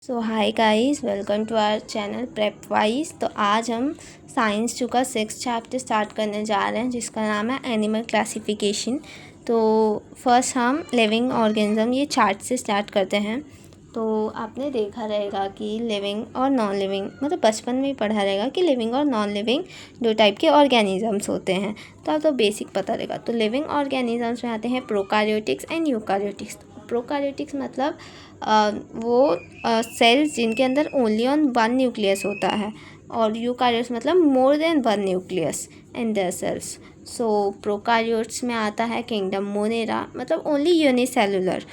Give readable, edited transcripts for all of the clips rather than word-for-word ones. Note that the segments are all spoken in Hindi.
So hi guys, welcome to our channel prep wise. तो आज हम साइंस 2 का 6th चैप्टर स्टार्ट करने जा रहे हैं, जिसका नाम है एनिमल क्लासिफिकेशन। तो फर्स्ट हम लिविंग ऑर्गेनिज्म ये चार्ट से स्टार्ट करते हैं। तो आपने देखा रहेगा कि लिविंग और नॉन लिविंग, मतलब बचपन में ही पढ़ा रहेगा कि लिविंग और नॉन लिविंग दो टाइप के ऑर्गेनिजम्स होते हैं। तो आपको बेसिक पता रहेगा। तो लिविंग ऑर्गेनिजम्स में आते हैं प्रोकार्योटिक्स एंड यूकार्योटिक्स। प्रोकार्योटिक्स मतलब वो सेल्स जिनके अंदर ओनली ऑन वन न्यूक्लियस होता है, और यूकार्योट्स मतलब more than one nucleus in their cells. So prokaryotes में आता है किंगडम मोनेरा, मतलब ओनली यूनिसेलुलर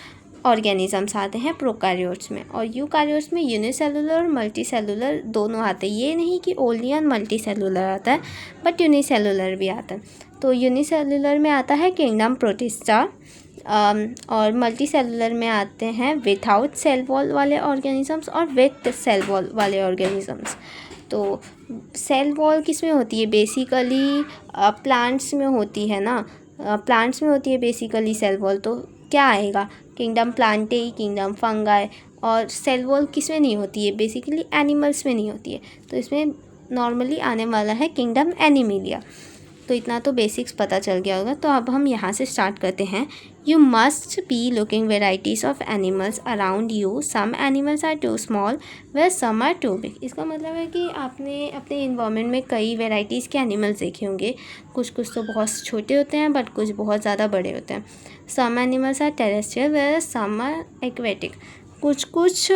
ऑर्गेनिजम्स आते हैं प्रोकार्योट्स में। और यूकार्योट्स में यूनिसेलुलर और मल्टी सेलुलर दोनों आते हैं। ये नहीं कि ओनली ऑन मल्टी सेलुलर आता है, बट यूनिसेलुलर भी आता है। तो यूनिसेलुलर में आता है किंगडम प्रोटिस्टा, और मल्टी सेलुलर में आते हैं विथआउट सेल वॉल वाले ऑर्गेनिजम्स और विथ सेल वॉल वाले ऑर्गेनिजम्स। तो सेल वॉल किस में होती है? बेसिकली प्लांट्स में होती है ना। प्लांट्स में होती है बेसिकली सेल वॉल। तो क्या आएगा? Kingdom plantae, kingdom fungi. और सेल वॉल किस में नहीं होती है? बेसिकली एनिमल्स में नहीं होती है। तो इसमें नॉर्मली आने वाला है किंगडम एनिमिलिया। तो इतना तो बेसिक्स पता चल गया होगा। तो अब हम यहाँ से स्टार्ट करते हैं। You must be looking varieties of animals around you. Some animals are too small वे सम आर टू बिग। इसका मतलब है कि आपने अपने इन्वायरमेंट में कई वेराइटीज़ के एनिमल्स देखे होंगे। कुछ कुछ तो बहुत छोटे होते हैं, बट कुछ बहुत ज़्यादा बड़े होते हैं। सम एनिमल्स आर टेरेस्ट्रियल वे सम आर एक्वेटिक। कुछ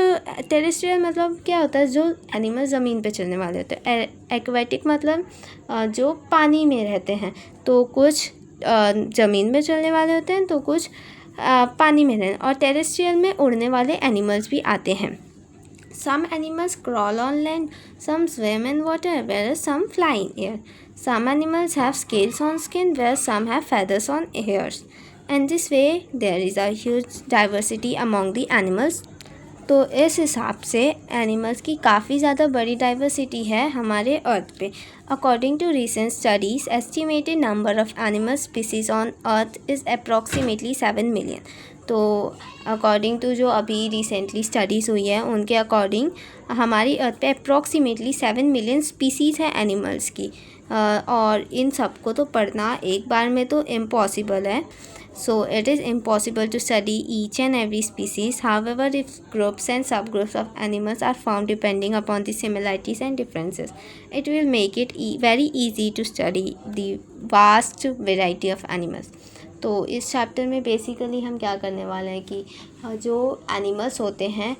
टेरेस्ट्रियल मतलब क्या होता है? जो एनिमल ज़मीन पे चलने वाले होते हैं। एक्वेटिक मतलब जो पानी में रहते हैं। तो कुछ ज़मीन में चलने वाले होते हैं, तो कुछ पानी में रहते हैं। और टेरेस्ट्रियल में उड़ने वाले एनिमल्स भी आते हैं। Some animals crawl on land, some swim in water, whereas some fly in air. Some animals have scales on skin, whereas some have feathers on hairs. And this way, there is a huge diversity among the animals. तो इस हिसाब से एनिमल्स की काफ़ी ज़्यादा बड़ी डाइवर्सिटी है हमारे अर्थ पे। According to recent studies, estimated number of animal species on earth is approximately 7 million. तो अकॉर्डिंग टू जो अभी रिसेंटली स्टडीज़ हुई है, उनके अकॉर्डिंग हमारी अर्थ पे अप्रॉक्सीमेटली 7 मिलियन स्पीसीज़ हैं एनिमल्स की। और इन सबको तो पढ़ना एक बार में तो इम्पॉसिबल है। So it is impossible to study each and every species. However, if groups and subgroups of animals are formed depending upon the similarities and differences, it will make it very easy to study the vast variety of animals. तो इस चैप्टर में बेसिकली हम क्या करने वाले हैं कि जो एनिमल्स होते हैं,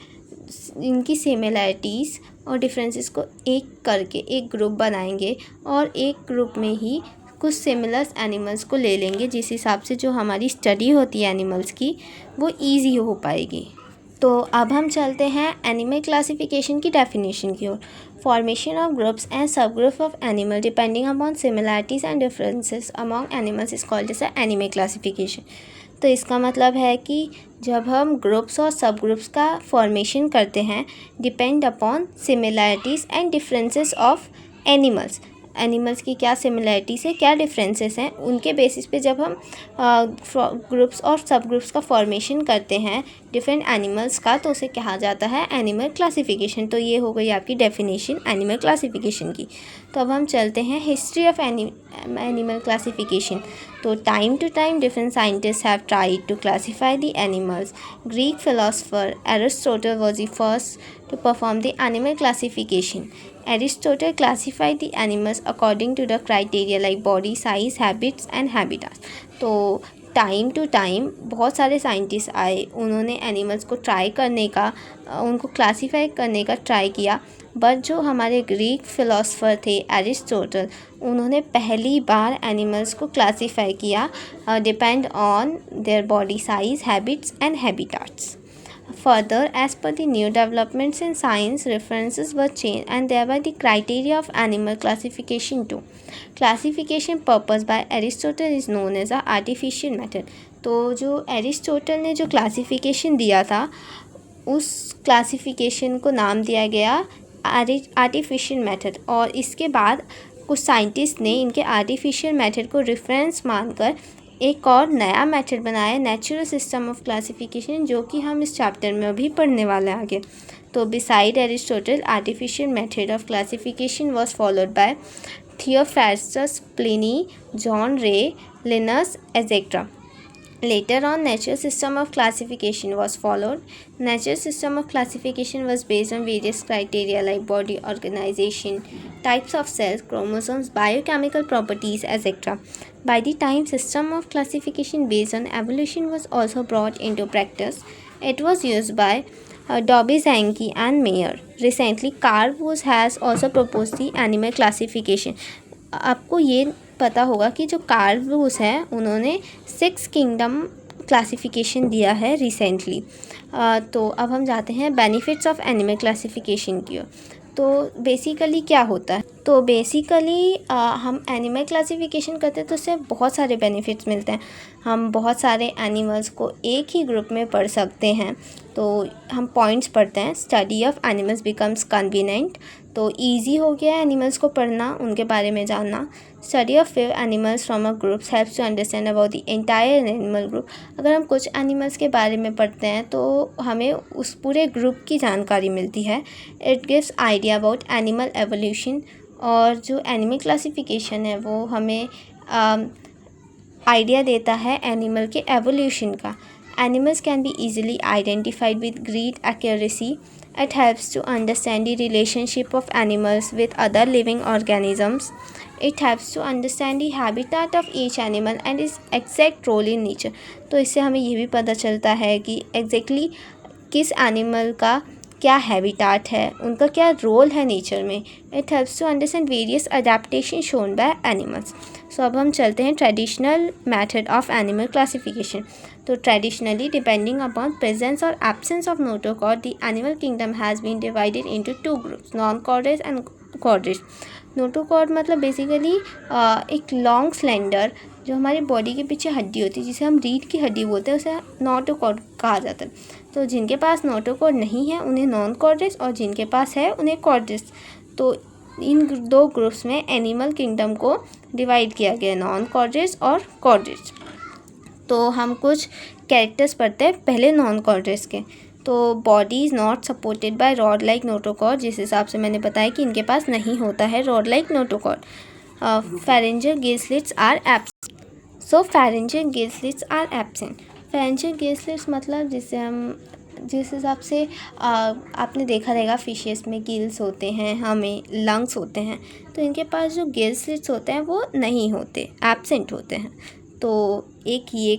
इनकी सिमिलैरिटीज़ और डिफरेंसेस को एक करके एक ग्रुप बनाएंगे, और एक ग्रुप में ही कुछ सिमिलर एनिमल्स को ले लेंगे, जिस हिसाब से जो हमारी स्टडी होती है एनिमल्स की, वो इजी हो पाएगी। तो अब हम चलते हैं एनिमल क्लासिफिकेशन की डेफिनेशन की ओर। Formation of groups and sub group of animal depending upon similarities and differences among animals is called as animal classification. तो इसका मतलब है कि जब हम ग्रुप्स और सब ग्रुप्स का फॉर्मेशन करते हैं depend upon similarities and differences of animals की क्या सिमिलैरिटीज़ है, क्या डिफरेंसेस हैं, उनके बेसिस पे जब हम ग्रुप्स और सब ग्रुप्स का फॉर्मेशन करते हैं डिफरेंट एनिमल्स का, तो उसे कहा जाता है एनिमल क्लासिफिकेशन। तो ये हो गई आपकी डेफिनेशन एनिमल क्लासिफिकेशन की। तो अब हम चलते हैं हिस्ट्री ऑफ एनिमल क्लासिफिकेशन। तो time to time different scientist have tried to classify the animals. Greek philosopher Aristotle was the first to perform the animal classification. Aristotle classified the animals according to the criteria like body size, habits and habitats. तो टाइम टू टाइम बहुत सारे साइंटिस्ट आए, उन्होंने एनिमल्स को ट्राई करने का, उनको क्लासीफाई करने का ट्राई किया। बट जो हमारे ग्रीक फिलोसोफर थे एरिस्टोटल, उन्होंने पहली बार एनिमल्स को क्लासीफाई किया depend on their body size, habits and habitats. Further, as per the new developments in science, references were changed and thereby the criteria of animal classification too. Classification purpose by Aristotle is known as a artificial method. तो जो एरिस्टोटल ने जो क्लासिफिकेशन दिया था, उस क्लासिफिकेशन को नाम दिया गया आर्टिफिशियल मेथड। और इसके बाद कुछ साइंटिस्ट ने इनके आर्टिफिशियल मेथड को रेफरेंस मानकर एक और नया मेथड बनाया, नेचुरल सिस्टम ऑफ क्लासिफिकेशन, जो कि हम इस चैप्टर में अभी पढ़ने वाले हैं आगे। तो beside Aristotle, artificial method of classification was followed by Theophrastus, Pliny, John Ray, Linnaeus, etc. Later on, natural system of classification was followed. Natural system of classification was based on various criteria like body organization, types of cells, chromosomes, biochemical properties, etc. By the time system of classification based on evolution was also brought into practice, it was used by Dobzhansky and Mayer. Recently, Carl Woese has also proposed the animal classification. आपको ये पता होगा कि जो कार्ल वूस है उन्होंने 6 किंगडम क्लासिफिकेशन दिया है रिसेंटली। तो अब हम जाते हैं बेनिफिट्स ऑफ एनिमल क्लासिफिकेशन की ओर। तो बेसिकली क्या होता है, तो बेसिकली हम एनिमल क्लासिफिकेशन करते हैं तो उससे बहुत सारे बेनिफिट्स मिलते हैं। हम बहुत सारे एनिमल्स को एक ही ग्रुप में पढ़ सकते हैं। तो हम पॉइंट्स पढ़ते हैं। Study of animals becomes convenient, तो ईजी हो गया है एनिमल्स को पढ़ना, उनके बारे में जानना। Study of few animals from a groups helps to understand about the entire animal group. अगर हम कुछ एनिमल्स के बारे में पढ़ते हैं तो हमें उस पूरे ग्रुप की जानकारी मिलती है। It gives idea about animal evolution, और जो एनिमल क्लासिफिकेशन है वो हमें आइडिया देता है एनिमल के एवोल्यूशन का। Animals can be easily identified with great accuracy. It helps to understand the relationship of animals with other living organisms. It helps to understand the habitat of each animal and its exact role in nature. तो इससे हमें ये भी पता चलता है कि एग्जैक्टली किस एनिमल का क्या हैबिटाट है, उनका क्या रोल है नेचर में। It helps to understand various adaptation shown by animals. So अब हम चलते हैं traditional method of animal classification. तो ट्रेडिशनली डिपेंडिंग अपॉन प्रेजेंस और absence of notochord, the animal kingdom has been divided into 2 groups, non chordates and chordates. Notochord मतलब बेसिकली एक लॉन्ग स्लेंडर जो हमारी बॉडी के पीछे हड्डी होती है, जिसे हम रीढ़ की हड्डी बोलते हैं, उसे नोटोकॉर्ड कहा जाता है। तो जिनके पास नोटोकॉर्ड नहीं है उन्हें नॉन कॉर्डेज, और जिनके पास है उन्हें कॉर्डेज। तो इन 2 ग्रुप्स में एनिमल किंगडम को डिवाइड किया गया, नॉन कॉर्डेज और कॉर्डेज। तो हम कुछ कैरेक्टर्स पढ़ते हैं पहले नॉन कॉर्डेज के। तो body is not supported by rod like notochord, जिस हिसाब से मैंने बताया कि इनके पास नहीं होता है rod like notochord. Pharyngeal gill slits are absent. So pharyngeal gill slits are absent. Pharyngeal gill slits मतलब जिस हिसाब से आपने देखा रहेगा फिशेस में गिल्स होते हैं, हमें लंग्स होते हैं, तो इनके पास जो गिल स्लिट्स होते हैं वो नहीं होते, एब्सेंट होते हैं। तो एक ये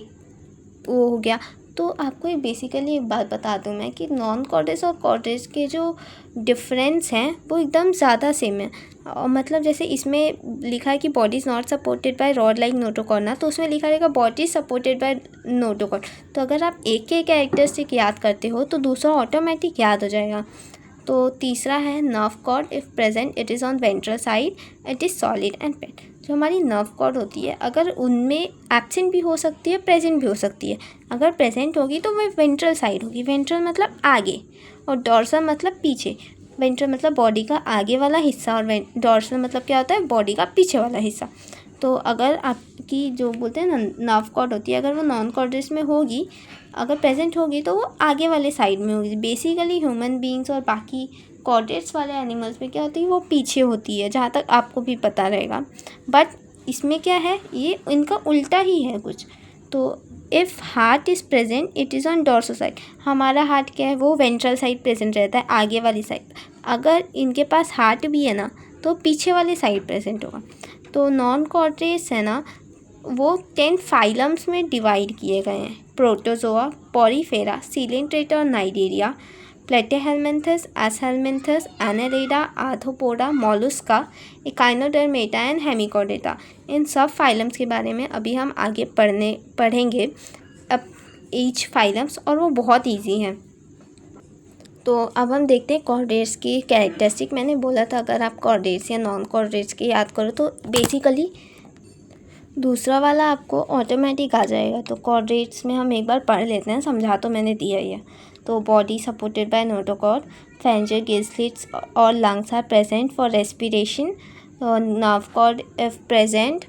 वो हो गया। तो आपको एक बेसिकली एक बात बता दूं मैं कि नॉन कॉर्डेज और कॉर्डेज के जो डिफरेंस हैं वो एकदम ज़्यादा सेम है। और मतलब जैसे इसमें लिखा है कि body is not supported by rod like notochord ना, तो उसमें लिखा रहेगा body is supported by notochord. तो अगर आप एक के कैरेक्टरिस्टिक याद करते हो तो दूसरा ऑटोमेटिक याद हो जाएगा। तो तीसरा है nerve cord, if present it is on ventral side, it is solid and paired. जो हमारी नर्व कॉर्ड होती है अगर उनमें एब्सेंट भी हो सकती है, प्रेजेंट भी हो सकती है। अगर प्रेजेंट होगी तो वह वेंट्रल साइड होगी। वेंट्रल मतलब आगे, और डॉर्सल मतलब पीछे। वेंट्रल मतलब बॉडी का आगे वाला हिस्सा, और डॉर्सल मतलब क्या होता है, बॉडी का पीछे वाला हिस्सा। तो अगर आपकी जो बोलते हैं ना नर्व कॉर्ड होती है, अगर वो नॉन कॉर्डेज में होगी, अगर प्रेजेंट होगी तो वो आगे वाले साइड में होगी। बेसिकली ह्यूमन बींग्स और बाकी कॉर्डेट्स वाले एनिमल्स में क्या होती है, वो पीछे होती है, जहाँ तक आपको भी पता रहेगा। बट इसमें क्या है, ये इनका उल्टा ही है कुछ। तो if heart is present it is on dorsal side. हमारा हार्ट क्या है, वो वेंट्रल साइड प्रेजेंट रहता है, आगे वाली साइड। अगर इनके पास हार्ट भी है ना तो पीछे वाली साइड प्रेजेंट होगा। तो नॉन कॉर्डेट्स है ना, वो 10 फाइलम्स में डिवाइड किए गए हैं। प्रोटोजोआ, पॉरीफेरा, सीलेंट्रेटा और cnidaria, platyhelminthes, aschelminthes, annelida, arthropoda, mollusca, echinodermata and hemichordata. इन सब फाइलम्स के बारे में अभी हम आगे पढ़ेंगे अब ईच फाइलम्स, और वो बहुत ईजी हैं। तो अब हम देखते हैं कॉर्डेट्स की कैरेक्टरिस्टिक। मैंने बोला था अगर आप कॉर्डेट्स या नॉन कॉर्डेट्स के याद करो तो बेसिकली दूसरा वाला आपको ऑटोमेटिक आ जाएगा। तो कॉर्डेट्स में हम एक बार पढ़ लेते हैं, समझा तो मैंने दिया ही है। तो body supported by notochord, pharyngeal gill slits और lungs are present for respiration, nerve cord if present,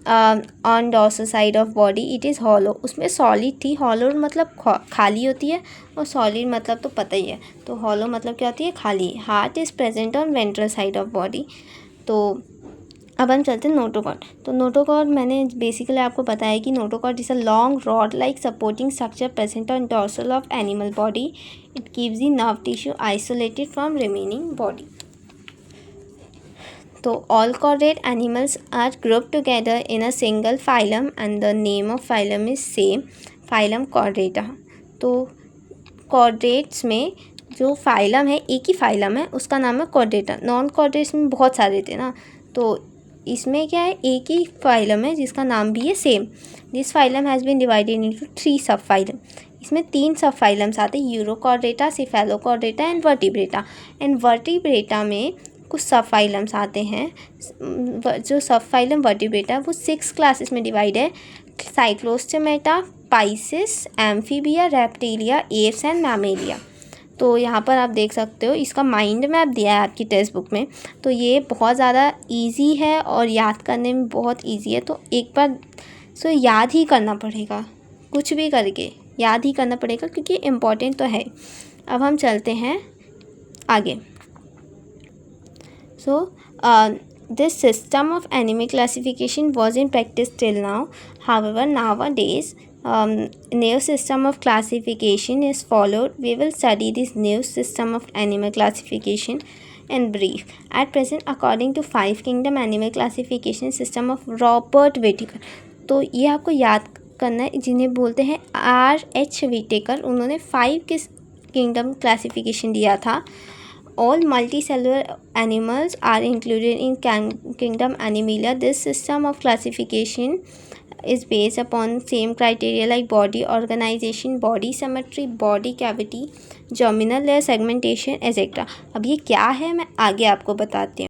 on dorsal side of body it is hollow, उसमें सॉलिड थी। हॉलो मतलब खाली होती है, और सॉलिड मतलब तो पता ही है, तो हॉलो मतलब क्या होती है, खाली। Heart is present on ventral side of body. तो अब हम चलते हैं नोटोकॉर्ड। तो नोटोकॉर्ड मैंने बेसिकली आपको बताया कि notochord is a long rod like supporting structure present on dorsal of animal body. It keeps the nerve tissue isolated from remaining body. तो all chordate animals are grouped together in a single phylum and the name of phylum is same, phylum Chordata। तो chordates में जो फाइलम है, एक ही फाइलम है, उसका नाम है Chordata। नॉन कॉर्डेट्स में बहुत सारे थे ना, तो इसमें क्या है, एक ही फाइलम है जिसका नाम भी है same. This phylum has been divided into 3 sub phylum. इसमें 3 सब फाइलम्स आते हैं, urochordata, cephalochordata and vertebrata. And vertebrata में कुछ सब फाइलम्स आते हैं। जो सब फाइलम वर्टिब्रेटा वो 6 क्लासेस में डिवाइड है, Cyclostomata, Pisces, amphibia, reptilia, apps and Mammalia. तो यहाँ पर आप देख सकते हो, इसका माइंड मैप दिया है आपकी टेक्स्ट बुक में। तो ये बहुत ज़्यादा इजी है और याद करने में बहुत इजी है, तो एक बार याद ही करना पड़ेगा, कुछ भी करके याद ही करना पड़ेगा क्योंकि इम्पॉर्टेंट तो है। अब हम चलते हैं आगे। So, this system of animal classification was in practice till now. However, nowadays, new system of classification is followed. We will study this new system of animal classification in brief. At present, according to 5 kingdom animal classification system of Robert Whittaker. तो ये आपको याद करना है, जिन्हें बोलते हैं R.H. Whittaker। उन्होंने 5 किंगडम क्लासिफिकेशन दिया था। All multicellular animals are included in kingdom Animalia. This system of classification is based upon same criteria like body organization, body symmetry, body cavity, germinal layer segmentation, etc. अब ये क्या है मैं आगे आपको बताती हूँ।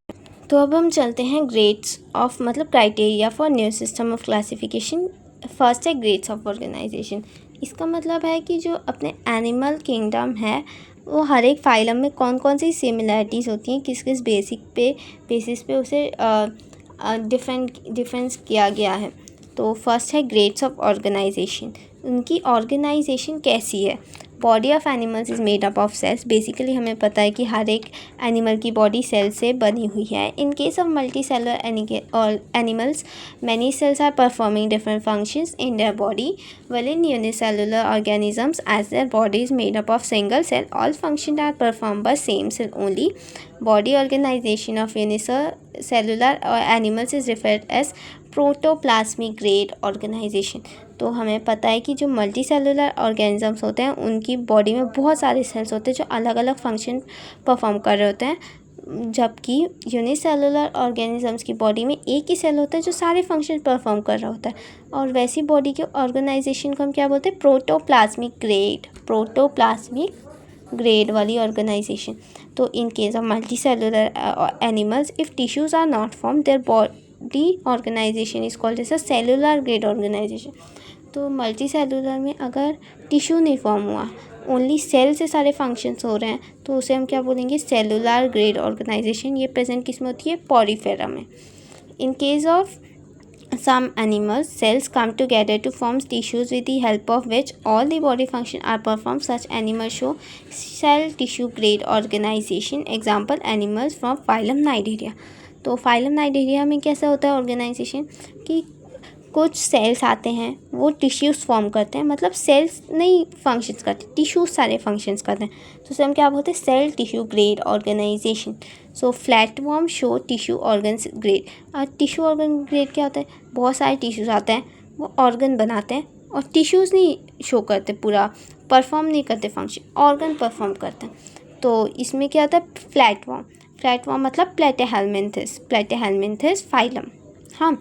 तो अब हम चलते हैं ग्रेड्स ऑफ, मतलब criteria for new system of classification. First है ग्रेड्स ऑफ ऑर्गेनाइजेशन। इसका मतलब है कि जो अपने एनिमल किंगडम है वो हर एक फाइलम में कौन कौन सी सिमिलैरिटीज़ होती हैं, किस किस बेसिस पे उसे डिफरेंस किया गया है। तो फर्स्ट है ग्रेड्स ऑफ ऑर्गेनाइजेशन। उनकी ऑर्गेनाइजेशन कैसी है। Body of animals is made up of cells. Basically हमें पता है कि हर एक एनिमल की बॉडी सेल से बनी हुई है। In case of multi cellular animals many cells are performing different functions in their body, while in unicellular organisms as their body is made up of single cell, all functions are performed by same cell only. Body organization of unicellular animals is referred as protoplasmic grade organisation. तो हमें पता है कि जो मल्टी सेलुलर ऑर्गेनिजम्स होते हैं उनकी बॉडी में बहुत सारे सेल्स होते हैं जो अलग अलग फंक्शन परफॉर्म कर रहे होते हैं, जबकि यूनिसेलुलर ऑर्गेनिजम्स की बॉडी में एक ही सेल होता है जो सारे फंक्शन परफॉर्म कर रहा होता है। और वैसी बॉडी के ऑर्गेनाइजेशन को हम क्या बोलते हैं, प्रोटोप्लाज्मिक ग्रेड वाली ऑर्गेनाइजेशन। तो in case of multi cellular animals if tissues are not form their body organisation is called as a cellular grade organisation. तो मल्टी सेलुलर में अगर टिश्यू नहीं फॉर्म हुआ, ओनली सेल से सारे फंक्शंस हो रहे हैं, तो उसे हम क्या बोलेंगे, सेलुलर ग्रेड ऑर्गेनाइजेशन। ये प्रेजेंट किस में होती है, पॉरीफेरा में। इन case of some animals, cells come together to form tissues with the help of which all the body functions are performed. Such animals show cell tissue grade organization. Example, animals from phylum Cnidaria. तो फाइलम नाइडेरिया में कैसा होता है ऑर्गेनाइजेशन कि कुछ सेल्स आते हैं वो टिश्यूज़ फॉर्म करते हैं, मतलब सेल्स नहीं फंक्शंस करते, टिश्यूज सारे फंक्शंस करते हैं, तो उसे हम क्या बोलते हैं, cell tissue grade organisation. So flatworm show tissue organs grade. और टिश्यू ऑर्गन ग्रेड क्या होता है, बहुत सारे टिश्यूज आते हैं वो ऑर्गन बनाते हैं और टिश्यूज़ नहीं शो करते, पूरा परफॉर्म नहीं करते फंक्शन, ऑर्गन परफॉर्म करते हैं। तो इसमें क्या होता है, फ्लैटवर्म मतलब प्लेटेहेलमिन्थेस फाइलम। हाँ,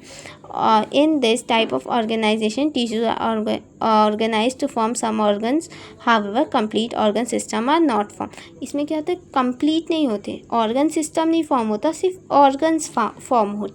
in this type of organization tissues are organized to form some organs, however complete organ system are not formed. इसमें क्या होता है, कंप्लीट नहीं होते, ऑर्गन सिस्टम नहीं फॉर्म होता, सिर्फ ऑर्गन्स फॉर्म होते।